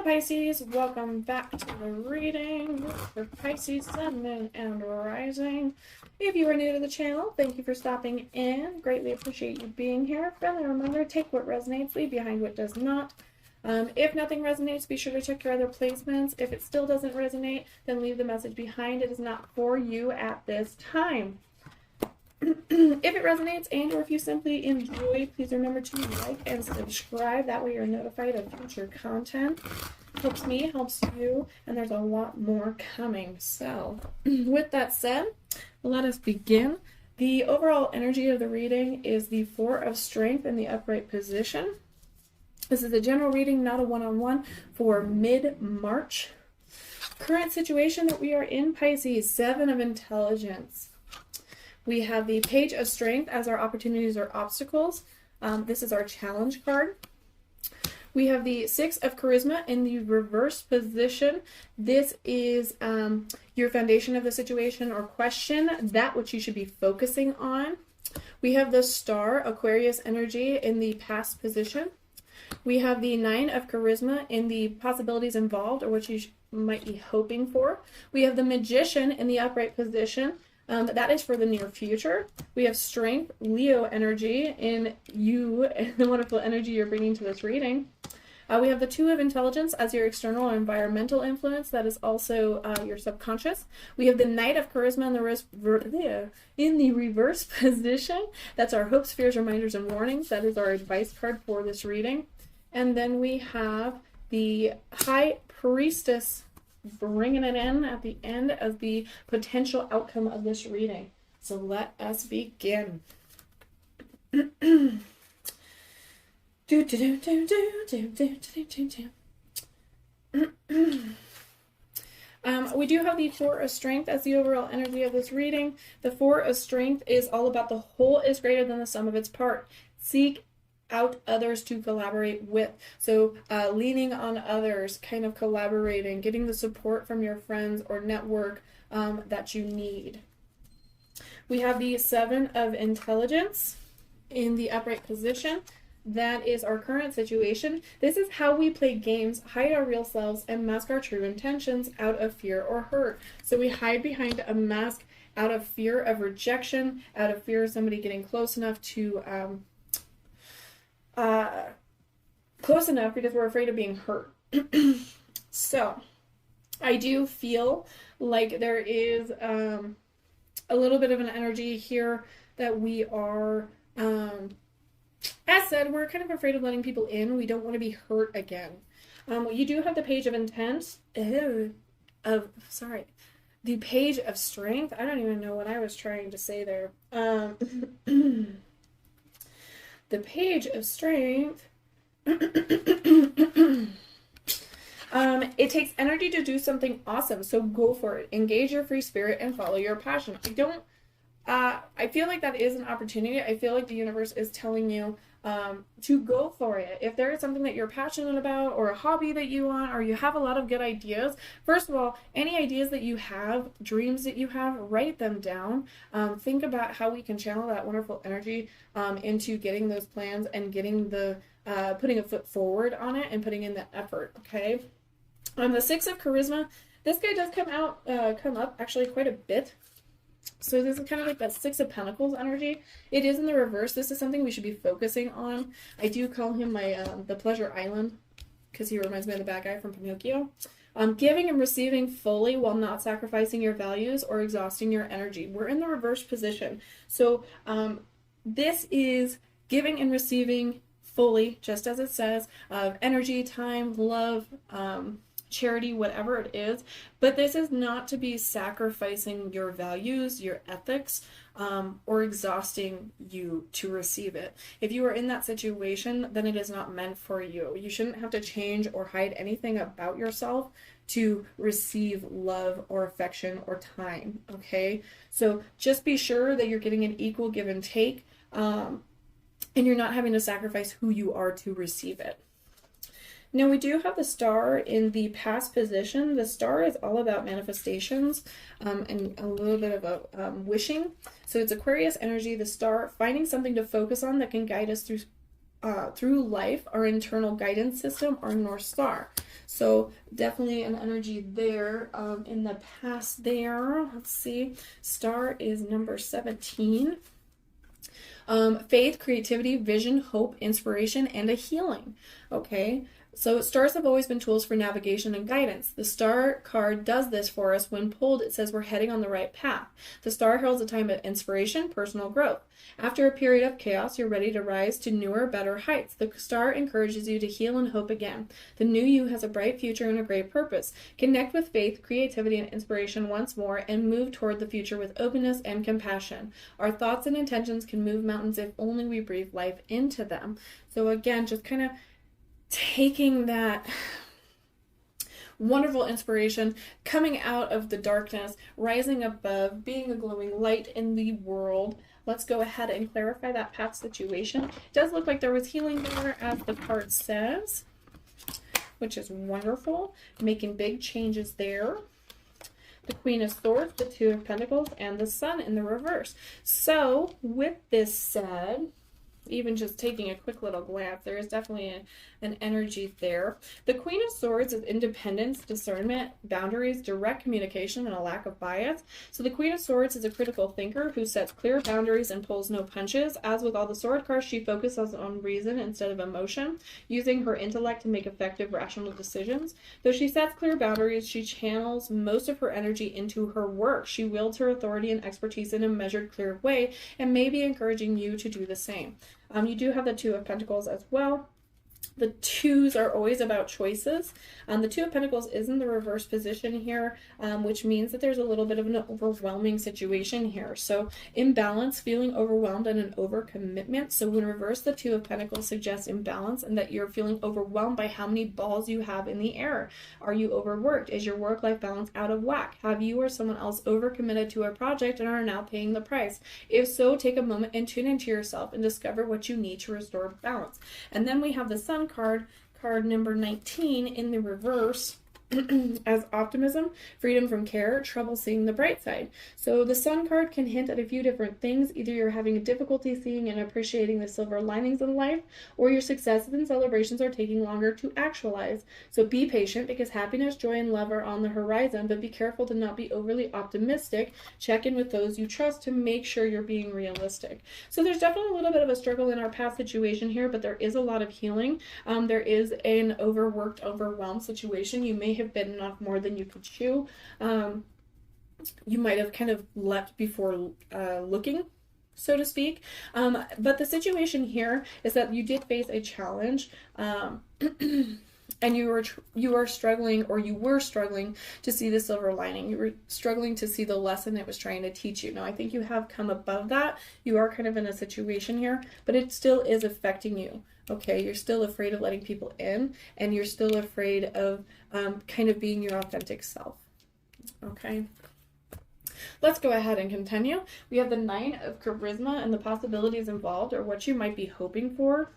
Hello Pisces, welcome back to the reading for Pisces, Sun, Moon, and Rising. If you are new to the channel, thank you for stopping in. Greatly appreciate you being here. Friendly reminder, take what resonates, leave behind what does not. If nothing resonates, be sure to check your other placements. If it still doesn't resonate, then leave the message behind. It is not for you at this time. If it resonates and or if you simply enjoy, please remember to like and subscribe. That way you're notified of future content. Helps me, helps you, and there's a lot more coming. So with that said, let us begin. The overall energy of the reading is the Four of Strength in the upright position. This is a general reading, not a one-on-one, for mid-March. Current situation that we are in, Pisces, Seven of Intelligence. We have the Page of Strength as our opportunities or obstacles. This is our challenge card. We have the Six of Charisma in the reverse position. This is your foundation of the situation or question, that which you should be focusing on. We have the Star, Aquarius energy, in the past position. We have the Nine of Charisma in the possibilities involved or what you might be hoping for. We have the Magician in the upright position. That is for the near future. We have Strength, Leo energy in you and the wonderful energy you're bringing to this reading. We have the Two of Intelligence as your external or environmental influence. That is also your subconscious. We have the Knight of Charisma in the reverse position. That's our hopes, fears, reminders, and warnings. That is our advice card for this reading. And then we have the High Priestess bringing it in at the end of the potential outcome of this reading. So let us begin. We do have the Four of Strength as the overall energy of this reading. The Four of Strength is all about the whole is greater than the sum of its part. Seek out others to collaborate with. So leaning on others, kind of collaborating, getting the support from your friends or network that you need. We have the Seven of Intelligence in the upright position. That is our current situation. This is how we play games, hide our real selves, and mask our true intentions out of fear or hurt. So we hide behind a mask out of fear of rejection, out of fear of somebody getting close enough to because we're afraid of being hurt. So I do feel like there is a little bit of an energy here that we are as said, we're kind of afraid of letting people in. We don't want to be hurt again. You do have the Page of the Page of Strength. I don't even know what I was trying to say there. The Page of Strength. It takes energy to do something awesome, so go for it. Engage your free spirit and follow your passion. I feel like that is an opportunity. I feel like the universe is telling you to go for it. If there is something that you're passionate about or a hobby that you want or you have a lot of good ideas, first of all, any ideas that you have, dreams that you have, write them down. Think about how we can channel that wonderful energy into getting those plans and getting the putting a foot forward on it and putting in the effort, okay? The Six of Charisma, this guy does come up actually quite a bit. So this is kind of like that Six of Pentacles energy. It is in the reverse. This is something we should be focusing on. I do call him my the Pleasure Island because he reminds me of the bad guy from Pinocchio. Giving and receiving fully while not sacrificing your values or exhausting your energy. We're in the reverse position. So this is giving and receiving fully, just as it says, of energy, time, love, charity, whatever it is, but this is not to be sacrificing your values, your ethics, or exhausting you to receive it. If you are in that situation, then it is not meant for you. You shouldn't have to change or hide anything about yourself to receive love or affection or time, okay? So just be sure that you're getting an equal give and take, and you're not having to sacrifice who you are to receive it. Now we do have the Star in the past position. The Star is all about manifestations and a little bit of a wishing. So it's Aquarius energy, the Star, finding something to focus on that can guide us through through life, our internal guidance system, our North Star. So definitely an energy there in the past there. Let's see. Star is number 17. Faith, creativity, vision, hope, inspiration, and a healing. Okay. So stars have always been tools for navigation and guidance. The star card does this for us. When pulled, it says we're heading on the right path. The star heralds a time of inspiration, personal growth. After a period of chaos, you're ready to rise to newer, better heights. The star encourages you to heal and hope again. The new you has a bright future and a great purpose. Connect with faith, creativity, and inspiration once more and move toward the future with openness and compassion. Our thoughts and intentions can move mountains if only we breathe life into them. So again, just kind of taking that wonderful inspiration, coming out of the darkness, rising above, being a glowing light in the world. Let's go ahead and clarify that past situation. It does look like there was healing there, as the card says, which is wonderful. Making big changes there. The Queen of Swords, the Two of Pentacles, and the Sun in the reverse. So, with this said, even just taking a quick little glance, there is definitely an energy there. The Queen of Swords is independence, discernment, boundaries, direct communication, and a lack of bias. So the Queen of Swords is a critical thinker who sets clear boundaries and pulls no punches. As with all the sword cards, she focuses on reason instead of emotion, using her intellect to make effective, rational decisions. Though she sets clear boundaries, she channels most of her energy into her work. She wields her authority and expertise in a measured, clear way, and may be encouraging you to do the same. You do have the Two of Pentacles as well. The twos are always about choices. The Two of Pentacles is in the reverse position here, which means that there's a little bit of an overwhelming situation here. So imbalance, feeling overwhelmed, and an overcommitment. So when reverse, the Two of Pentacles suggests imbalance and that you're feeling overwhelmed by how many balls you have in the air. Are you overworked? Is your work-life balance out of whack? Have you or someone else overcommitted to a project and are now paying the price? If so, take a moment and tune into yourself and discover what you need to restore balance. And then we have the Sun card number 19 in the reverse as optimism, freedom from care, trouble seeing the bright side. So the Sun card can hint at a few different things. Either you're having a difficulty seeing and appreciating the silver linings in life, or your successes and celebrations are taking longer to actualize. So be patient, because happiness, joy, and love are on the horizon, but be careful to not be overly optimistic. Check in with those you trust to make sure you're being realistic. So there's definitely a little bit of a struggle in our past situation here, but there is a lot of healing. There is an overworked, overwhelmed situation. You may have bitten off more than you could chew. You might have kind of leapt before looking, so to speak. But the situation here is that you did face a challenge, and you are struggling, or you were struggling to see the silver lining. You were struggling to see the lesson it was trying to teach you. Now, I think you have come above that. You are kind of in a situation here, but it still is affecting you. Okay, you're still afraid of letting people in, and you're still afraid of kind of being your authentic self. Okay, let's go ahead and continue. We have the Nine of Charisma, and the possibilities involved, or what you might be hoping for.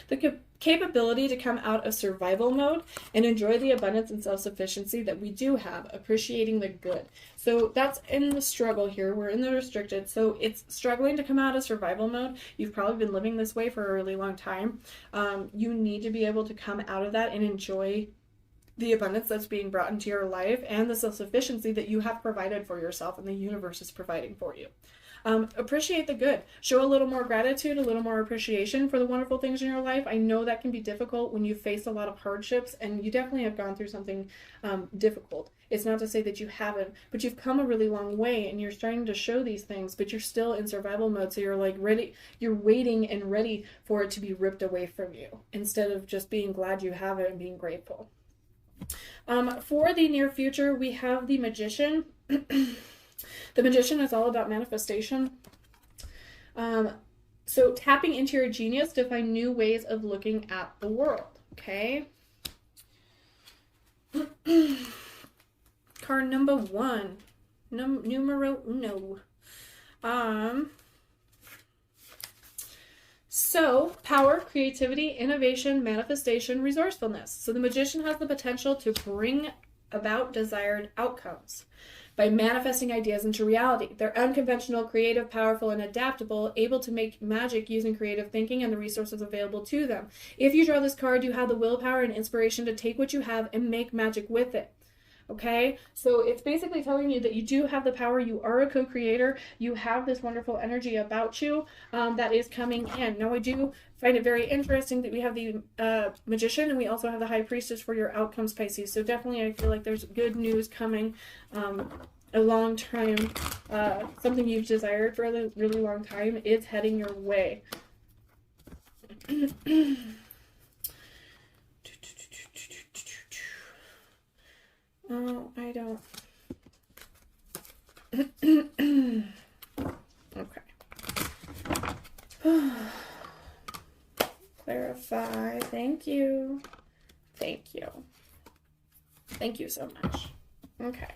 The capability to come out of survival mode and enjoy the abundance and self-sufficiency that we do have, appreciating the good. So that's in the struggle here. We're in the restricted. So it's struggling to come out of survival mode. You've probably been living this way for a really long time. You need to be able to come out of that and enjoy the abundance that's being brought into your life and the self-sufficiency that you have provided for yourself and the universe is providing for you. Appreciate the good. Show a little more gratitude, a little more appreciation for the wonderful things in your life. I know that can be difficult when you face a lot of hardships, and you definitely have gone through something difficult. It's not to say that you haven't, but you've come a really long way, and you're starting to show these things, but you're still in survival mode, so you're like ready, you're waiting and ready for it to be ripped away from you, instead of just being glad you have it and being grateful. For the near future, we have the Magician. The Magician is all about manifestation. So tapping into your genius to find new ways of looking at the world. Okay. Card number 1. Numero uno. So power, creativity, innovation, manifestation, resourcefulness. So the Magician has the potential to bring about desired outcomes. by manifesting ideas into reality. They're unconventional, creative, powerful, and adaptable, able to make magic using creative thinking and the resources available to them. If you draw this card, you have the willpower and inspiration to take what you have and make magic with it. Okay, so it's basically telling you that you do have the power. You are a co-creator. You have this wonderful energy about you that is coming in. Now, I do find it very interesting that we have the Magician and we also have the High Priestess for your outcomes, Pisces. So definitely I feel like there's good news coming. A long time, something you've desired for a really long time is heading your way. Oh, I don't. Okay. Clarify. Thank you. Thank you. Thank you so much. Okay.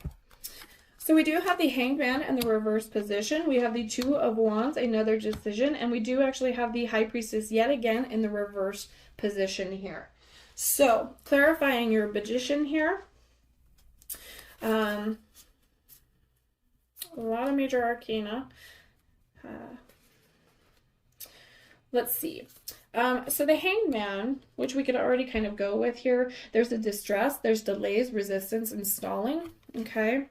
So we do have the Hanged Man in the reverse position. We have the Two of Wands, another decision, and we do actually have the High Priestess yet again in the reverse position here. So, clarifying your Magician here. A lot of major arcana. Let's see. So the Hanged Man, which we could already kind of go with here, there's the distress, there's delays, resistance, and stalling. Okay.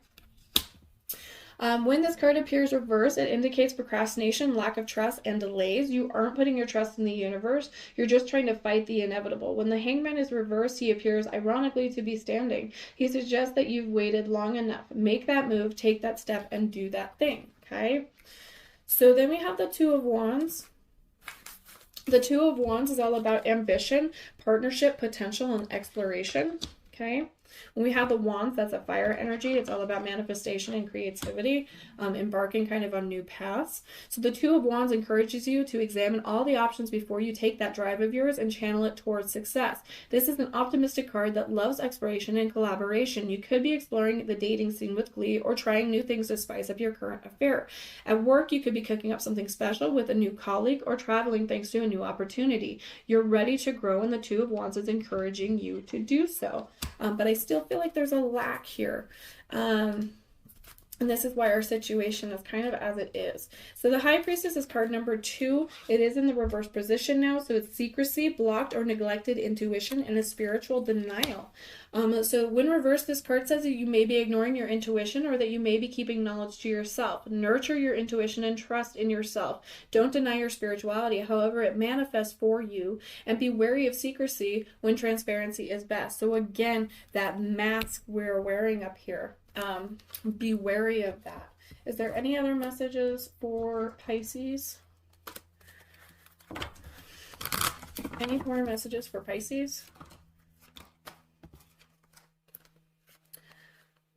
When this card appears reversed, it indicates procrastination, lack of trust, and delays. You aren't putting your trust in the universe. You're just trying to fight the inevitable. When the Hangman is reversed, he appears ironically to be standing. He suggests that you've waited long enough. Make that move, take that step, and do that thing. Okay? So then we have the Two of Wands. The Two of Wands is all about ambition, partnership, potential, and exploration. Okay? When we have the Wands, that's a fire energy. It's all about manifestation and creativity, embarking kind of on new paths. So the Two of Wands encourages you to examine all the options before you take that drive of yours and channel it towards success. This is an optimistic card that loves exploration and collaboration. You could be exploring the dating scene with glee or trying new things to spice up your current affair. At work, you could be cooking up something special with a new colleague or traveling thanks to a new opportunity. You're ready to grow, and the Two of Wands is encouraging you to do so. But I still feel like there's a lack here. And this is why our situation is kind of as it is. So the High Priestess is card number 2. It is in the reverse position now. So it's secrecy, blocked or neglected intuition, and a spiritual denial. So when reversed, this card says that you may be ignoring your intuition or that you may be keeping knowledge to yourself. Nurture your intuition and trust in yourself. Don't deny your spirituality, however it manifests for you, and be wary of secrecy when transparency is best. So again, that mask we're wearing up here. Be wary of that. Is there any other messages for Pisces? Any more messages for Pisces?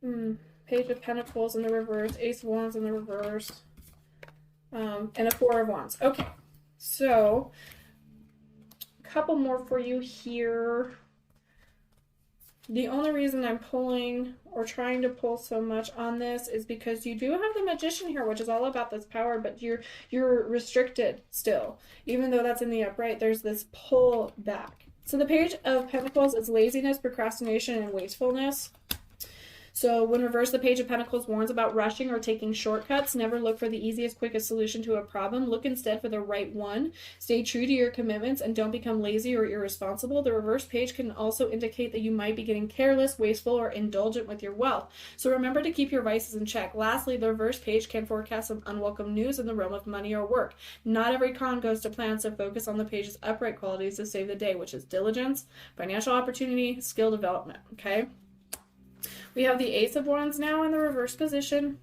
Page of Pentacles in the reverse, Ace of Wands in the reverse, and a Four of Wands. Okay, so a couple more for you here. The only reason I'm pulling or trying to pull so much on this is because you do have the Magician here, which is all about this power, but you're restricted still. Even though that's in the upright, there's this pull back. So the Page of Pentacles is laziness, procrastination, and wastefulness. So when reversed, the Page of Pentacles warns about rushing or taking shortcuts. Never look for the easiest, quickest solution to a problem. Look instead for the right one. Stay true to your commitments and don't become lazy or irresponsible. The reverse page can also indicate that you might be getting careless, wasteful, or indulgent with your wealth. So remember to keep your vices in check. Lastly, the reverse page can forecast some unwelcome news in the realm of money or work. Not every con goes to plan, so focus on the page's upright qualities to save the day, which is diligence, financial opportunity, skill development, okay? We have the Ace of Wands now in the reverse position,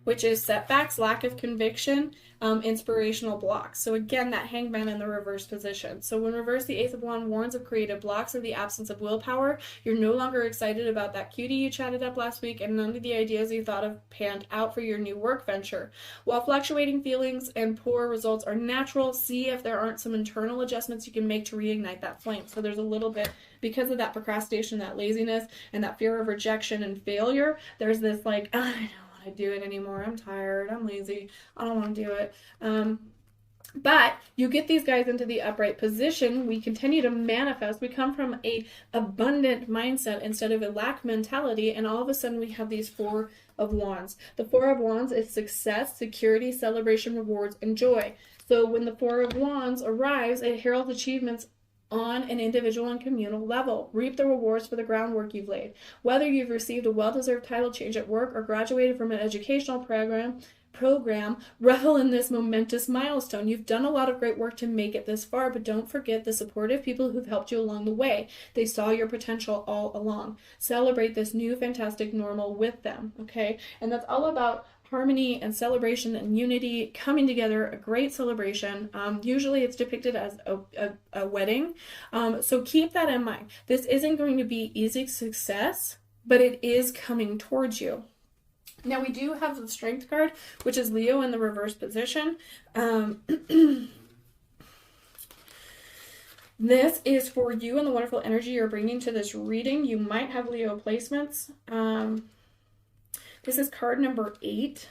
which is setbacks, lack of conviction, inspirational blocks. So again, that Hangman in the reverse position. So when reversed, the Ace of Wands warns of creative blocks or the absence of willpower. You're no longer excited about that cutie you chatted up last week, and none of the ideas you thought of panned out for your new work venture. While fluctuating feelings and poor results are natural, see if there aren't some internal adjustments you can make to reignite that flame. So there's a little bit, because of that procrastination, that laziness, and that fear of rejection and failure, there's this like, I don't want to do it anymore. I'm tired. I'm lazy. I don't want to do it. But you get these guys into the upright position, we continue to manifest. We come from a abundant mindset instead of a lack mentality, and all of a sudden we have these Four of Wands. The Four of Wands is success, security, celebration, rewards, and joy. So when the Four of Wands arrives, it heralds achievements on an individual and communal level. Reap the rewards for the groundwork you've laid. Whether you've received a well-deserved title change at work or graduated from an educational program, revel in this momentous milestone. You've done a lot of great work to make it this far, but don't forget the supportive people who've helped you along the way. They saw your potential all along. Celebrate this new fantastic normal with them, okay? And that's all about harmony and celebration and unity coming together, a great celebration. Usually it's depicted as a wedding. So keep that in mind. This isn't going to be easy success, but it is coming towards you. Now we do have the Strength card, which is Leo in the reverse position. This is for you and the wonderful energy you're bringing to this reading. You might have Leo placements. This is card number 8.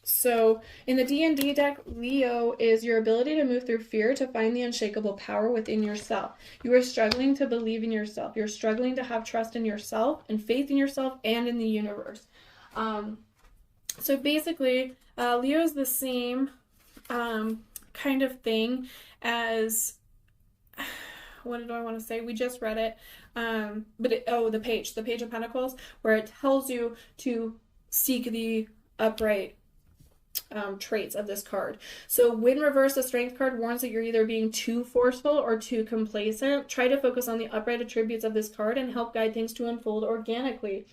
So in the D&D deck, Leo is your ability to move through fear to find the unshakable power within yourself. You are struggling to believe in yourself. You're struggling to have trust in yourself and faith in yourself and in the universe. So basically, Leo is the same kind of thing as, what did I want to say? We just read it. The Page of Pentacles, where it tells you to seek the upright traits of this card. So when reversed, the Strength card warns that you're either being too forceful or too complacent. Try to focus on the upright attributes of this card and help guide things to unfold organically.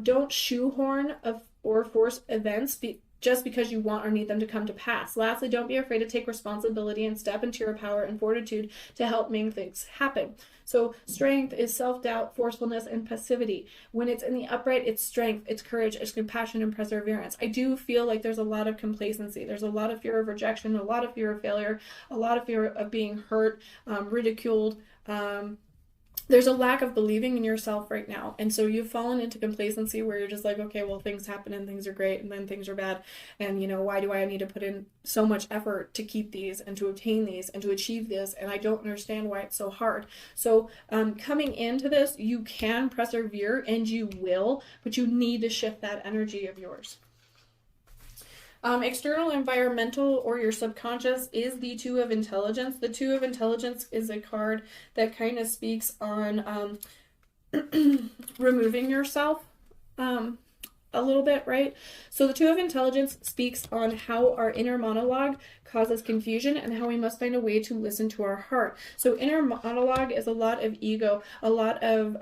Don't shoehorn or force events just because you want or need them to come to pass. Lastly, don't be afraid to take responsibility and step into your power and fortitude to help make things happen. So Strength is self-doubt, forcefulness, and passivity. When it's in the upright, it's strength, it's courage, it's compassion, and perseverance. I do feel like there's a lot of complacency. There's a lot of fear of rejection, a lot of fear of failure, a lot of fear of being hurt, ridiculed. There's a lack of believing in yourself right now. And so you've fallen into complacency where you're just like, okay, well, things happen and things are great and then things are bad. And, why do I need to put in so much effort to keep these and to obtain these and to achieve this? And I don't understand why it's so hard. So coming into this, you can persevere and you will, but you need to shift that energy of yours. External, environmental, or your subconscious is the Two of Intelligence. The Two of Intelligence is a card that kind of speaks on removing yourself a little bit, right? So the Two of Intelligence speaks on how our inner monologue causes confusion and how we must find a way to listen to our heart. So inner monologue is a lot of ego, a lot of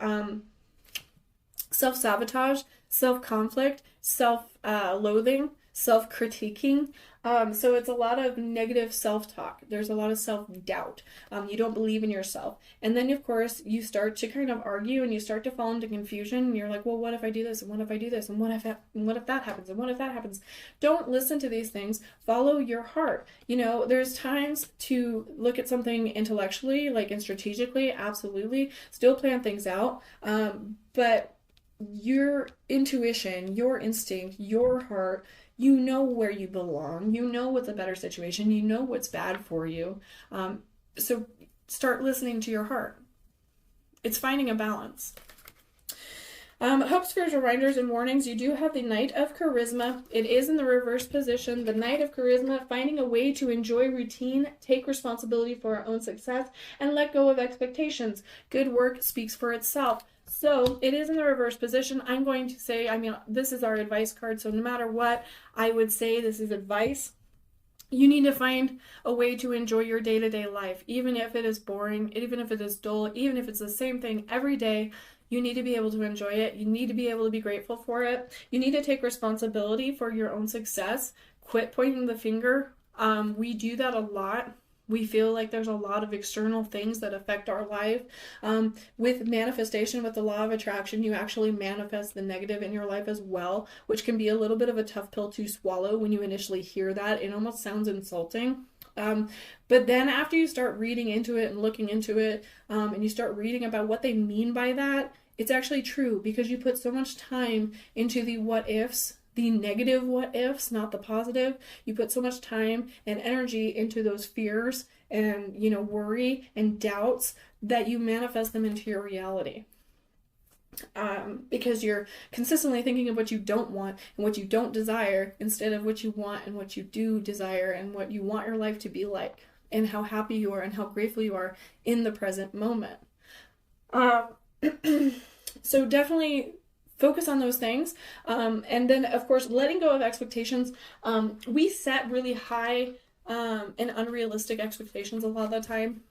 self-sabotage, self-conflict, self-loathing, self-critiquing. So it's a lot of negative self-talk. There's a lot of self-doubt. You don't believe in yourself. And then, of course, you start to kind of argue and you start to fall into confusion. And you're like, well, what if I do this? And what if I do this? And what if that happens? And what if that happens? Don't listen to these things. Follow your heart. There's times to look at something intellectually, and strategically, absolutely. Still plan things out. But your intuition, your instinct, your heart, you know where you belong. You know what's a better situation. You know what's bad for you. So start listening to your heart. It's finding a balance. Hopes, fears, reminders, and warnings. You do have the Knight of Charisma. It is in the reverse position. The Knight of Charisma, finding a way to enjoy routine, take responsibility for our own success, and let go of expectations. Good work speaks for itself. So it is in the reverse position. I'm going to say, this is our advice card. So no matter what, I would say this is advice. You need to find a way to enjoy your day-to-day life, even if it is boring, even if it is dull, even if it's the same thing every day. You need to be able to enjoy it. You need to be able to be grateful for it. You need to take responsibility for your own success. Quit pointing the finger. We do that a lot. We feel like there's a lot of external things that affect our life. With manifestation, with the law of attraction, you actually manifest the negative in your life as well, which can be a little bit of a tough pill to swallow when you initially hear that. It almost sounds insulting. But then after you start reading into it and looking into it, and you start reading about what they mean by that, it's actually true because you put so much time into the what ifs, the negative what ifs, not the positive. You put so much time and energy into those fears and, worry and doubts that you manifest them into your reality. Because you're consistently thinking of what you don't want and what you don't desire instead of what you want and what you do desire and what you want your life to be like and how happy you are and how grateful you are in the present moment. So definitely focus on those things. And then, of course, letting go of expectations. We set really high and unrealistic expectations a lot of the time,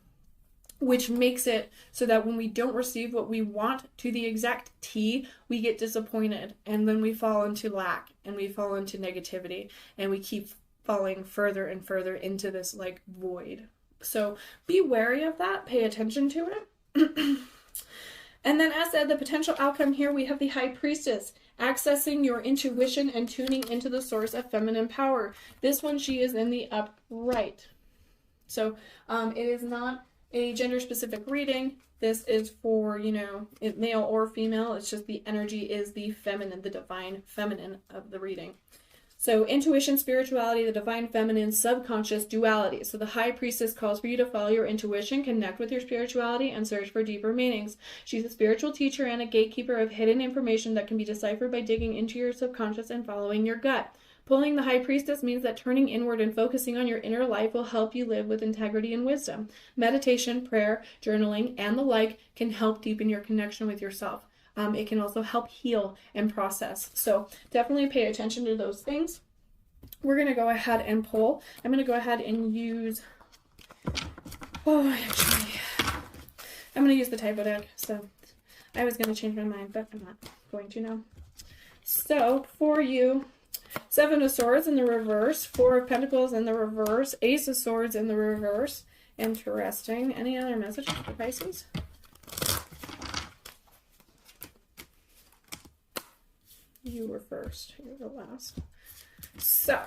which makes it so that when we don't receive what we want to the exact T, we get disappointed, and then we fall into lack, and we fall into negativity, and we keep falling further and further into this like void. So be wary of that, pay attention to it. And then, as said, the potential outcome here, we have the High Priestess, accessing your intuition and tuning into the source of feminine power. This one, she is in the upright. So it is not a gender-specific reading. This is for, male or female. It's just the energy is the feminine, the divine feminine of the reading. So intuition, spirituality, the divine feminine, subconscious, duality. So the High Priestess calls for you to follow your intuition, connect with your spirituality, and search for deeper meanings. She's a spiritual teacher and a gatekeeper of hidden information that can be deciphered by digging into your subconscious and following your gut. Pulling the High Priestess means that turning inward and focusing on your inner life will help you live with integrity and wisdom. Meditation, prayer, journaling, and the like can help deepen your connection with yourself. It can also help heal and process. So definitely pay attention to those things. We're going to go ahead and pull. I'm going to go ahead and use, I'm going to use the typo deck. So I was going to change my mind, but I'm not going to now. So for you, Seven of Swords in the reverse, Four of Pentacles in the reverse, Ace of Swords in the reverse. Interesting. Any other messages for Pisces? You were first. You were last. So,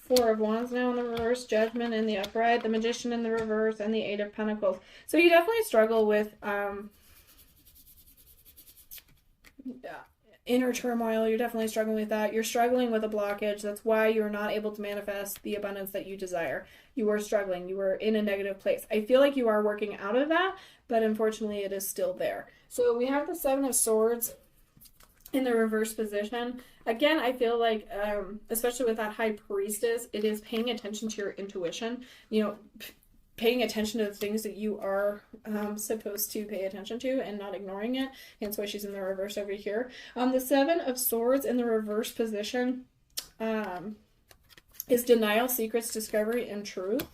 Four of Wands now in the reverse, Judgment in the upright, the Magician in the reverse, and the Eight of Pentacles. So you definitely struggle with inner turmoil. You're definitely struggling with that. You're struggling with a blockage. That's why you're not able to manifest the abundance that you desire. You are struggling. You are in a negative place. I feel like you are working out of that, but unfortunately it is still there. So we have the Seven of Swords in the reverse position. Again, I feel like, especially with that High Priestess, it is paying attention to your intuition, paying attention to the things that you are supposed to pay attention to and not ignoring it. Hence why she's in the reverse over here. The Seven of Swords in the reverse position is denial, secrets, discovery, and truth.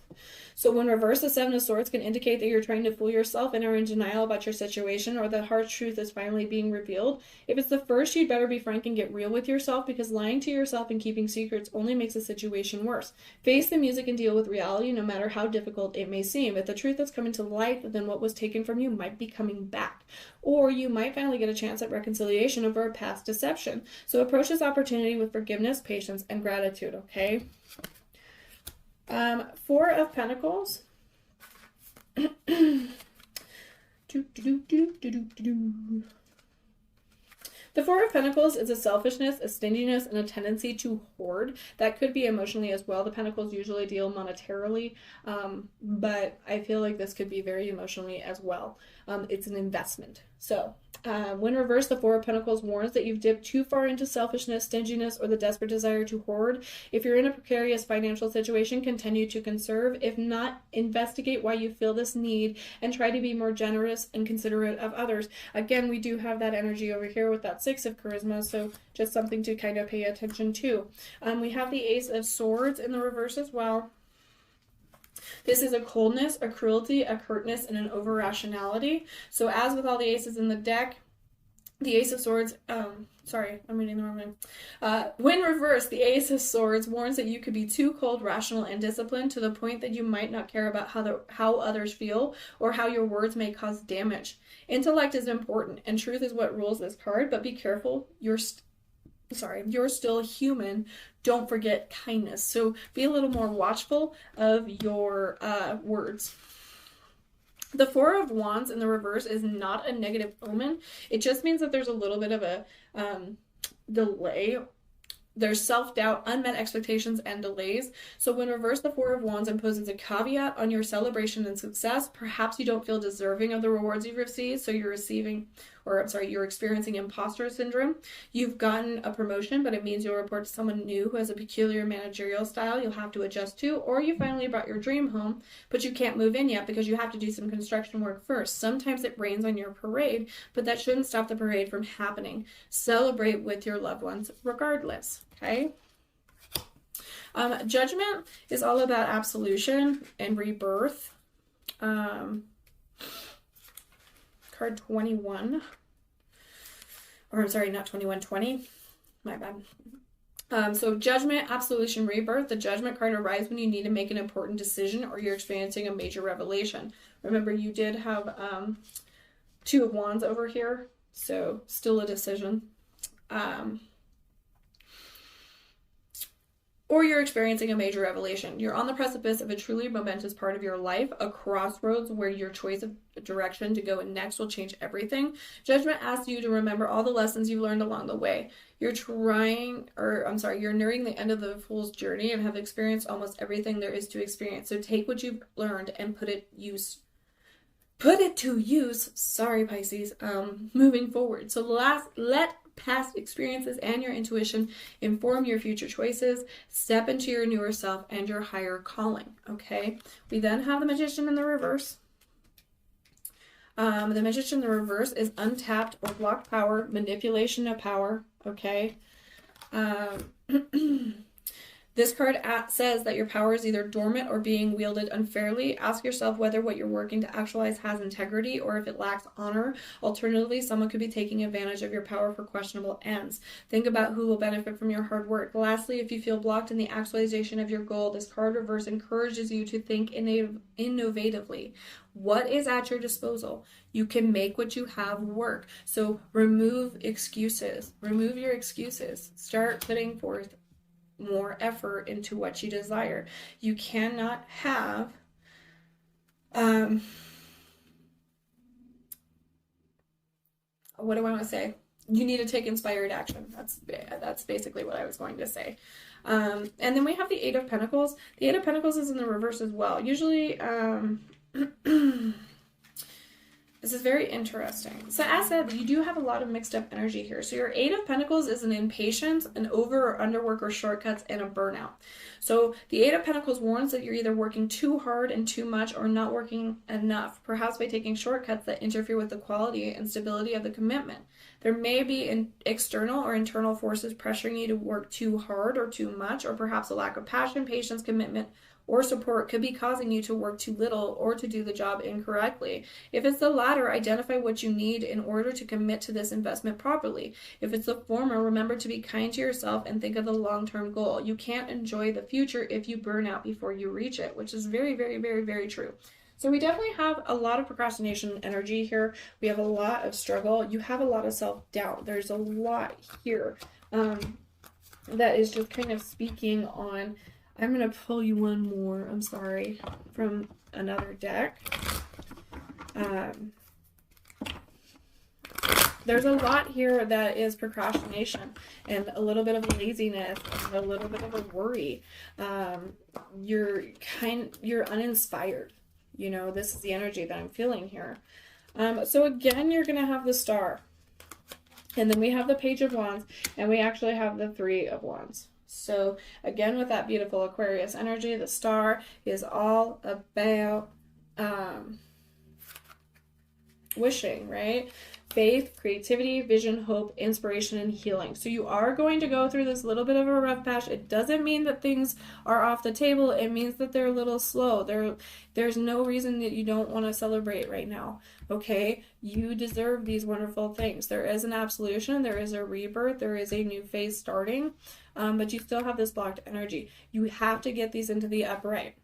So when reversed, the Seven of Swords can indicate that you're trying to fool yourself and are in denial about your situation, or the harsh truth is finally being revealed. If it's the first, you'd better be frank and get real with yourself, because lying to yourself and keeping secrets only makes the situation worse. Face the music and deal with reality, no matter how difficult it may seem. If the truth that's coming to light, then what was taken from you might be coming back. Or you might finally get a chance at reconciliation over a past deception. So approach this opportunity with forgiveness, patience, and gratitude, okay? Four of Pentacles. The Four of Pentacles is a selfishness, a stinginess, and a tendency to hoard. That could be emotionally as well. The Pentacles usually deal monetarily, but I feel like this could be very emotionally as well. It's an investment. So when reversed, the Four of Pentacles warns that you've dipped too far into selfishness, stinginess, or the desperate desire to hoard. If you're in a precarious financial situation, continue to conserve. If not, investigate why you feel this need and try to be more generous and considerate of others. Again, we do have that energy over here with that Six of Charisma, so just something to kind of pay attention to. We have the Ace of Swords in the reverse as well. This is a coldness, a cruelty, a curtness, and an over-rationality. So as with all the aces in the deck, the Ace of Swords, sorry, I'm reading the wrong one. When reversed, the Ace of Swords warns that you could be too cold, rational, and disciplined to the point that you might not care about how others feel or how your words may cause damage. Intellect is important, and truth is what rules this card, but be careful. You're still human. Don't forget kindness. So be a little more watchful of your words. The Four of Wands in the reverse is not a negative omen. It just means that there's a little bit of a delay. There's self-doubt, unmet expectations, and delays. So when reverse, the Four of Wands imposes a caveat on your celebration and success. Perhaps you don't feel deserving of the rewards you've received, so you're experiencing imposter syndrome. You've gotten a promotion, but it means you'll report to someone new who has a peculiar managerial style you'll have to adjust to, or you finally bought your dream home, but you can't move in yet because you have to do some construction work first. Sometimes it rains on your parade, but that shouldn't stop the parade from happening. Celebrate with your loved ones regardless. Okay. Judgment is all about absolution and rebirth. Card 21. Or I'm sorry, not 21, 20. My bad. So judgment, absolution, rebirth. The judgment card arrives when you need to make an important decision or you're experiencing a major revelation. Remember, you did have Two of Wands over here, so still a decision. Or you're experiencing a major revelation. You're on the precipice of a truly momentous part of your life, a crossroads where your choice of direction to go next will change everything. Judgment asks you to remember all the lessons you've learned along the way. You're nearing the end of the fool's journey and have experienced almost everything there is to experience. So take what you've learned and put it to use, sorry Pisces, moving forward. So let past experiences and your intuition inform your future choices. Step into your newer self and your higher calling. Okay. We then have the Magician in the reverse. The Magician in the reverse is untapped or blocked power, manipulation of power. Okay. This card says that your power is either dormant or being wielded unfairly. Ask yourself whether what you're working to actualize has integrity or if it lacks honor. Alternatively, someone could be taking advantage of your power for questionable ends. Think about who will benefit from your hard work. Lastly, if you feel blocked in the actualization of your goal, this card reverse encourages you to think innovatively. What is at your disposal? You can make what you have work. So remove excuses. Remove your excuses. Start putting forth more effort into what you desire. You cannot have what do I want to say? You need to take inspired action. That's basically what I was going to say. And then we have the Eight of Pentacles. The Eight of Pentacles is in the reverse as well. Usually this is very interesting. So as said, you do have a lot of mixed up energy here. So your Eight of Pentacles is an impatience, an over or underwork or shortcuts, and a burnout. So the Eight of Pentacles warns that you're either working too hard and too much or not working enough, perhaps by taking shortcuts that interfere with the quality and stability of the commitment. There may be external or internal forces pressuring you to work too hard or too much, or perhaps a lack of passion, patience, commitment, or support could be causing you to work too little or to do the job incorrectly. If it's the latter, identify what you need in order to commit to this investment properly. If it's the former, remember to be kind to yourself and think of the long-term goal. You can't enjoy the future if you burn out before you reach it, which is very, very, very, very true. So we definitely have a lot of procrastination energy here. We have a lot of struggle. You have a lot of self-doubt. There's a lot here that is just kind of speaking on. I'm going to pull you one more, I'm sorry, from another deck. There's a lot here that is procrastination and a little bit of laziness and a little bit of a worry. You're uninspired. You know, this is the energy that I'm feeling here. So again, you're going to have the Star. And then we have the Page of Wands, and we actually have the Three of Wands. So again, with that beautiful Aquarius energy, the Star is all about wishing, right? Faith, creativity, vision, hope, inspiration, and healing. So you are going to go through this little bit of a rough patch. It doesn't mean that things are off the table. It means that they're a little slow. There's no reason that you don't want to celebrate right now. Okay? You deserve these wonderful things. There is an absolution. There is a rebirth. There is a new phase starting. But you still have this blocked energy. You have to get these into the upright.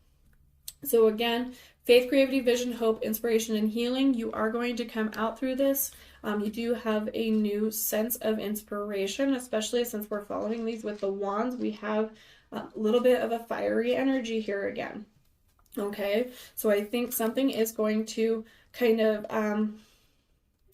So again, faith, creativity, vision, hope, inspiration, and healing. You are going to come out through this. You do have a new sense of inspiration, especially since we're following these with the wands. We have a little bit of a fiery energy here again. Okay, so I think something is going to kind of,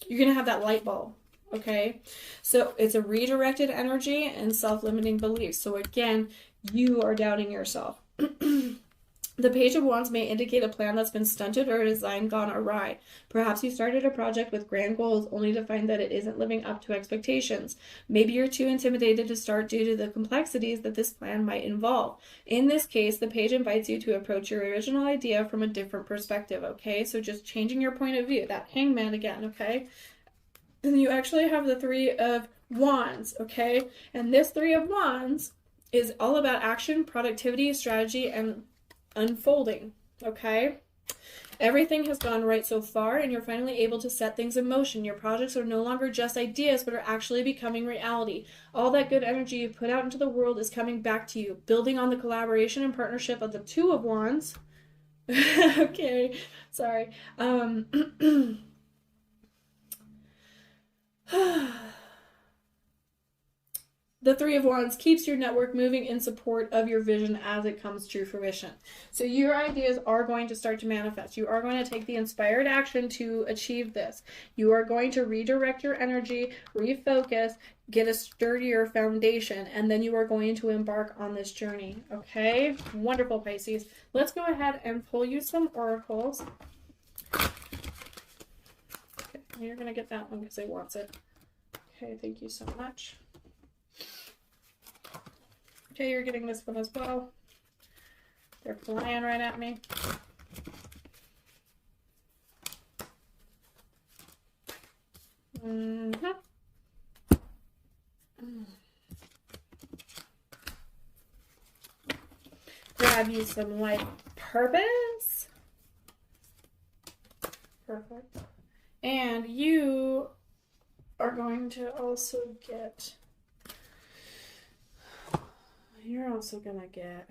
you're going to have that light bulb. Okay, so it's a redirected energy and self-limiting beliefs. So again, you are doubting yourself. The Page of Wands may indicate a plan that's been stunted or a design gone awry. Perhaps you started a project with grand goals only to find that it isn't living up to expectations. Maybe you're too intimidated to start due to the complexities that this plan might involve. In this case, the page invites you to approach your original idea from a different perspective, okay? So just changing your point of view, that Hangman again, okay? And you actually have the Three of Wands, okay? And this Three of Wands is all about action, productivity, strategy, and unfolding, okay? Everything has gone right so far, and you're finally able to set things in motion. Your projects are no longer just ideas, but are actually becoming reality. All that good energy you put out into the world is coming back to you, building on the collaboration and partnership of the Two of Wands. Okay, sorry. The Three of Wands keeps your network moving in support of your vision as it comes to fruition. So your ideas are going to start to manifest. You are going to take the inspired action to achieve this. You are going to redirect your energy, refocus, get a sturdier foundation, and then you are going to embark on this journey. Okay? Wonderful, Pisces. Let's go ahead and pull you some oracles. Okay, you're going to get that one because it wants it. Okay, thank you so much. Okay, you're getting this one as well. They're flying right at me. Grab you some life purpose. Perfect. And you are going to also get... You're also going to get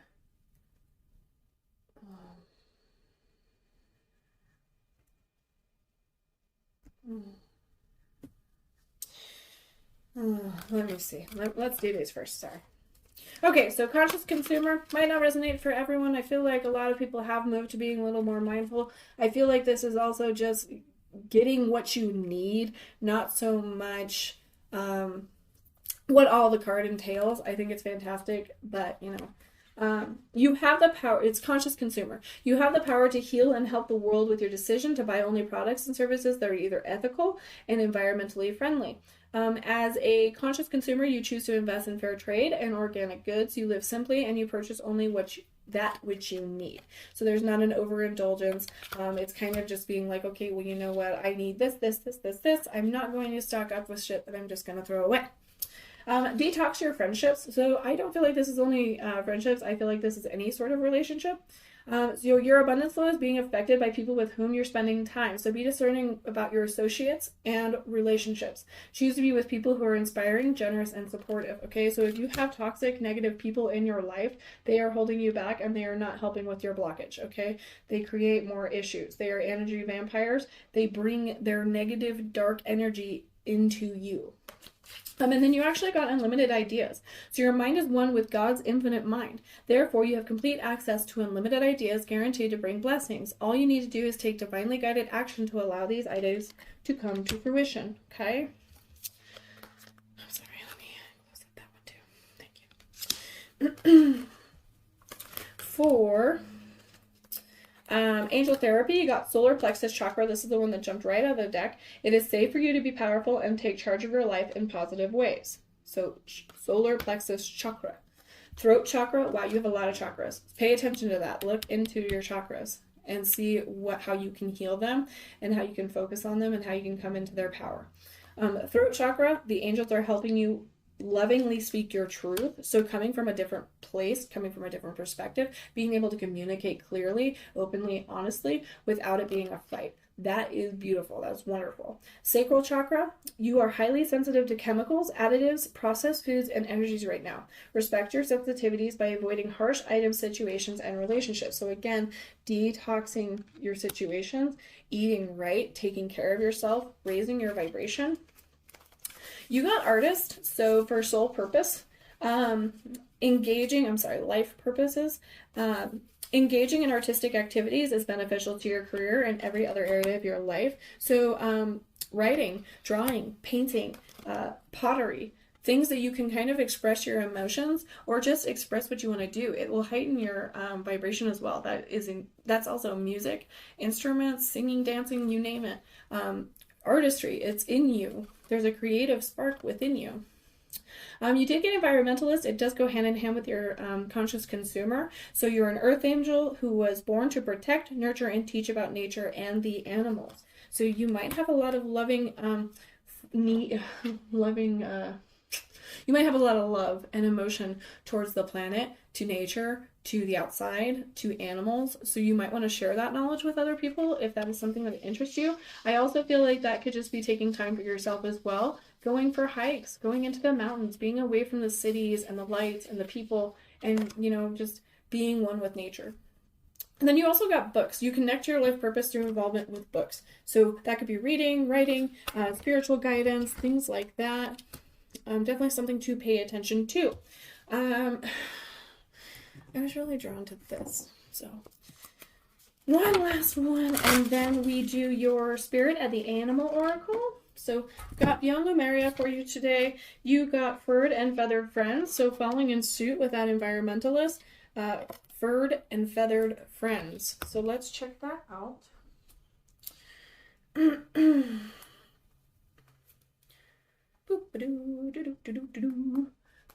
let me see. Let's do these first. Sorry. Okay, so conscious consumer might not resonate for everyone. I feel like a lot of people have moved to being a little more mindful. I feel like this is also just getting what you need, not so much what all the card entails. I think it's fantastic, but you know, you have the power. It's conscious consumer. You have the power to heal and help the world with your decision to buy only products and services that are either ethical and environmentally friendly. As a conscious consumer, you choose to invest in fair trade and organic goods. You live simply and you purchase only that which you need. So there's not an overindulgence. It's kind of just being like, okay, well, you know what? I need this. I'm not going to stock up with shit that I'm just going to throw away. Detox your friendships. So I don't feel like this is only friendships. I feel like this is any sort of relationship. So your abundance flow is being affected by people with whom you're spending time. So be discerning about your associates and relationships. Choose to be with people who are inspiring, generous, and supportive. Okay, so if you have toxic, negative people in your life, they are holding you back and they are not helping with your blockage. Okay, they create more issues. They are energy vampires. They bring their negative, dark energy into you. And then you actually got unlimited ideas. So your mind is one with God's infinite mind. Therefore, you have complete access to unlimited ideas guaranteed to bring blessings. All you need to do is take divinely guided action to allow these ideas to come to fruition. Okay? I'm sorry, let me close up that one too. Thank you. For angel therapy, you got solar plexus chakra. This is the one that jumped right out of the deck. It is safe for you to be powerful and take charge of your life in positive ways. So solar plexus chakra. Throat chakra. Wow, you have a lot of chakras. Pay attention to that. Look into your chakras and see how you can heal them and how you can focus on them and how you can come into their power. Throat chakra, the angels are helping you lovingly speak your truth. So coming from a different place, coming from a different perspective, being able to communicate clearly, openly, honestly, without it being a fight. That is beautiful. That's wonderful. Sacral chakra, you are highly sensitive to chemicals, additives, processed foods, and energies right now. Respect your sensitivities by avoiding harsh items, situations, and relationships. So again, detoxing your situations, eating right, taking care of yourself, raising your vibration. You got artist, so for soul purpose, life purposes, Engaging in artistic activities is beneficial to your career and every other area of your life. So, writing, drawing, painting, pottery, things that you can kind of express your emotions or just express what you want to do. It will heighten your vibration as well. That's also music, instruments, singing, dancing, you name it. Artistry, it's in you. There's a creative spark within you. You did get environmentalist. It does go hand in hand with your conscious consumer. So you're an earth angel who was born to protect, nurture, and teach about nature and the animals. So you might have a lot of you might have a lot of love and emotion towards the planet, to nature, to the outside, to animals. So you might want to share that knowledge with other people if that is something that interests you. I also feel like that could just be taking time for yourself as well. Going for hikes, going into the mountains, being away from the cities and the lights and the people, and, just being one with nature. And then you also got books. You connect your life purpose through involvement with books. So that could be reading, writing, spiritual guidance, things like that. Definitely something to pay attention to. I was really drawn to this. So one last one, and then we do your spirit at the animal oracle. So got Beyond Lumeria for you today. You got furred and feathered friends. So following in suit with that environmentalist, furred and feathered friends. So let's check that out.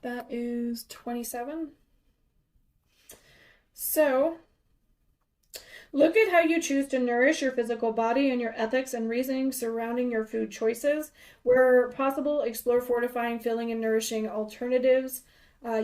That is 27. So, look at how you choose to nourish your physical body and your ethics and reasoning surrounding your food choices. Where possible, explore fortifying, filling, and nourishing alternatives.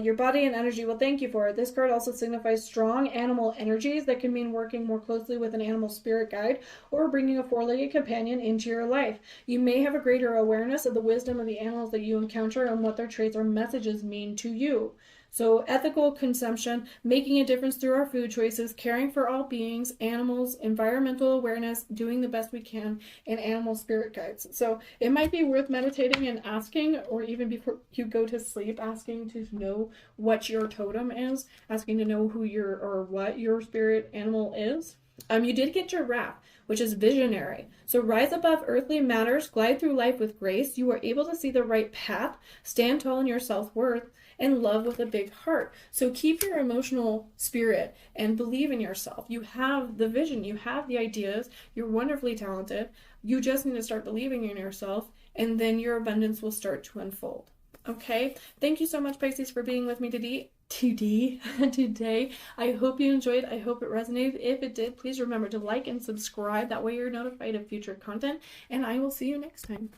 Your body and energy will thank you for it. This card also signifies strong animal energies that can mean working more closely with an animal spirit guide or bringing a four-legged companion into your life. You may have a greater awareness of the wisdom of the animals that you encounter and what their traits or messages mean to you. So ethical consumption, making a difference through our food choices, caring for all beings, animals, environmental awareness, doing the best we can, and animal spirit guides. So it might be worth meditating and asking, or even before you go to sleep, asking to know what your totem is, asking to know what your spirit animal is. You did get giraffe, which is visionary. So rise above earthly matters, glide through life with grace. You are able to see the right path, stand tall in your self-worth, and love with a big heart. So keep your emotional spirit and believe in yourself. You have the vision, you have the ideas, you're wonderfully talented. You just need to start believing in yourself, and then your abundance will start to unfold. Okay? Thank you so much, Pisces, for being with me today. I hope you enjoyed. I hope it resonated. If it did, please remember to like and subscribe. That way you're notified of future content, and I will see you next time.